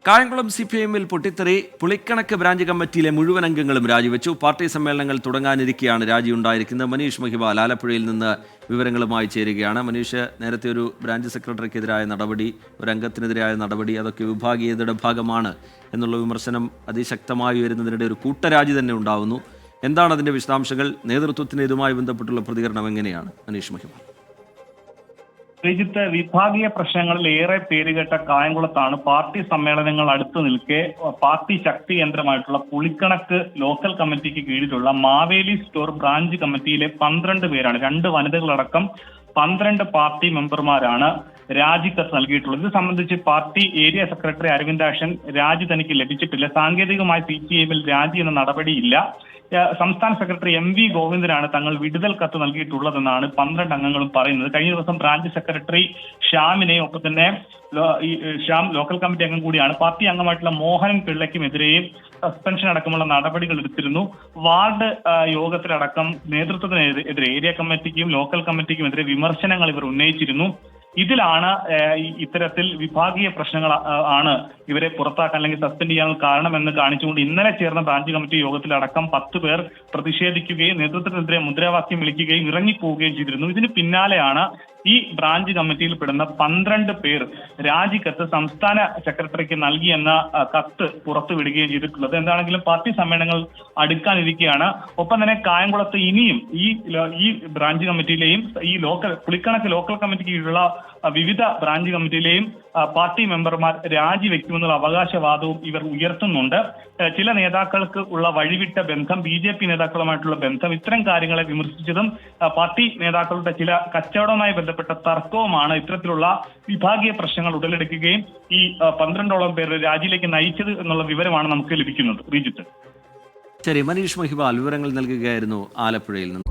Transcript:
കായംകുളം CPIM-ൽ പൊട്ടിത്തെറി. പുളിക്കണക്ക് ബ്രാഞ്ച് കമ്മിറ്റിയിലെ മുഴുവൻ അംഗങ്ങളും രാജിവെച്ചു. പാർട്ടി സമ്മേളനങ്ങൾ തുടങ്ങാനിരിക്കെയാണ് രാജിയുണ്ടായിരിക്കുന്നത്. മനീഷ് മഹിവാൽ ആലപ്പുഴയിൽ നിന്ന് വിവരങ്ങളുമായി ചേരുകയാണ്. മനീഷ്, നേരത്തെ ഒരു ബ്രാഞ്ച് സെക്രട്ടറിക്കെതിരായ നടപടി, ഒരു അംഗത്തിനെതിരായ നടപടി, അതൊക്കെ വിഭാഗീയതയുടെ ഭാഗമാണ് എന്നുള്ള വിമർശനം അതിശക്തമായി വരുന്നതിനിടെ ഒരു കൂട്ടരാജി തന്നെ ഉണ്ടാവുന്നു. എന്താണ് അതിൻ്റെ വിശദാംശങ്ങൾ? നേതൃത്വത്തിന് ഇതുമായി ബന്ധപ്പെട്ടുള്ള പ്രതികരണം എങ്ങനെയാണ്? മനീഷ് മഹിവാൽ. ശ്രീജിത്ത്, വിഭാഗീയ പ്രശ്നങ്ങളിൽ ഏറെ പേരുകേട്ട കായംകുളത്താണ് പാർട്ടി സമ്മേളനങ്ങൾ അടുത്തു നിൽക്കെ പാർട്ടി ശക്തി കേന്ദ്രമായിട്ടുള്ള പുളിക്കണക്ക് ലോക്കൽ കമ്മിറ്റിക്ക് കീഴിലുള്ള മാവേലി സ്റ്റോർ ബ്രാഞ്ച് കമ്മിറ്റിയിലെ 12 പേരാണ്, 2 വനിതകളടക്കം 12 പാർട്ടി മെമ്പർമാരാണ് രാജിക്കത്ത് നൽകിയിട്ടുള്ളത്. ഇത് സംബന്ധിച്ച് പാർട്ടി ഏരിയ സെക്രട്ടറി അരവിന്ദാക്ഷൻ രാജി തനിക്ക് ലഭിച്ചിട്ടില്ല. സാങ്കേതികമായി CPIM-ൽ രാജി എന്ന നടപടിയില്ല. സംസ്ഥാന സെക്രട്ടറി MV ഗോവിന്ദനാണ് തങ്ങൾ വിടുതൽ കത്ത് നൽകിയിട്ടുള്ളതെന്നാണ് 12 അംഗങ്ങളും പറയുന്നത്. കഴിഞ്ഞ ദിവസം ബ്രാഞ്ച് സെക്രട്ടറി ഷ്യാമിനെയും ഒപ്പം തന്നെ ഷ്യാം ലോക്കൽ കമ്മിറ്റി അംഗം കൂടിയാണ്, പാർട്ടി അംഗമായിട്ടുള്ള മോഹനൻ പിള്ളയ്ക്കുമെതിരെയും സസ്പെൻഷൻ അടക്കമുള്ള നടപടികൾ എടുത്തിരുന്നു. വാർഡ് യോഗത്തിലടക്കം നേതൃത്വത്തിനെതിരെ ഏരിയ കമ്മിറ്റിക്കും ലോക്കൽ കമ്മിറ്റിക്കുമെതിരെ വിമർശനങ്ങൾ ഇവർ ഉന്നയിച്ചിരുന്നു. ഇതിലാണ് ഇത്തരത്തിൽ വിഭാഗീയ പ്രശ്നങ്ങൾ ആണ് ഇവരെ പുറത്താക്കാൻ അല്ലെങ്കിൽ സസ്പെൻഡ് ചെയ്യാൻ കാരണമെന്ന് കാണിച്ചുകൊണ്ട് ഇന്നലെ ചേർന്ന ബ്രാഞ്ച് കമ്മിറ്റി യോഗത്തിലടക്കം 10 പേർ പ്രതിഷേധിക്കുകയും നേതൃത്വത്തിനെതിരെ മുദ്രാവാക്യം വിളിക്കുകയും ഇറങ്ങിപ്പോവുകയും ചെയ്തിരുന്നു. ഇതിന് പിന്നാലെയാണ് ഈ ബ്രാഞ്ച് കമ്മിറ്റിയിൽ പെടുന്ന 12 പേർ രാജിക്കത്ത് സംസ്ഥാന സെക്രട്ടറിക്ക് നൽകിയെന്ന കത്ത് പുറത്തുവിടുകയും ചെയ്തിട്ടുള്ളത്. എന്താണെങ്കിലും പാർട്ടി സമ്മേളനങ്ങൾ അടുക്കാനിരിക്കുകയാണ്. ഒപ്പം തന്നെ കായംകുളത്ത് ഇനിയും ഈ ബ്രാഞ്ച് കമ്മിറ്റിയിലെയും ഈ പുളിക്കണക്ക് ലോക്കൽ കമ്മിറ്റിക്ക് കീഴിലുള്ള വിവിധ ബ്രാഞ്ച് കമ്മിറ്റിയിലെയും പാർട്ടി മെമ്പർമാർ രാജിവെക്കുമെന്നുള്ള അവകാശവാദവും ഇവർ ഉയർത്തുന്നുണ്ട്. ചില നേതാക്കൾക്ക് ഉള്ള വഴിവിട്ട ബന്ധം, BJP നേതാക്കളുമായിട്ടുള്ള ബന്ധം, ഇത്തരം കാര്യങ്ങളെ വിമർശിച്ചതും പാർട്ടി നേതാക്കളുടെ ചില കച്ചവടവുമായി ബന്ധപ്പെട്ട തർക്കവുമാണ് ഇത്തരത്തിലുള്ള വിഭാഗീയ പ്രശ്നങ്ങൾ ഉടലെടുക്കുകയും ഈ 12ഓളം പേർ രാജിയിലേക്ക് നയിച്ചത് എന്നുള്ള വിവരമാണ് നമുക്ക് ലഭിക്കുന്നത്. ശ്രീജിത്ത്. ശരി, മനീഷ് മഹിവാൽ വിവരങ്ങൾ നൽകുകയായിരുന്നു ആലപ്പുഴയിൽ നിന്ന്.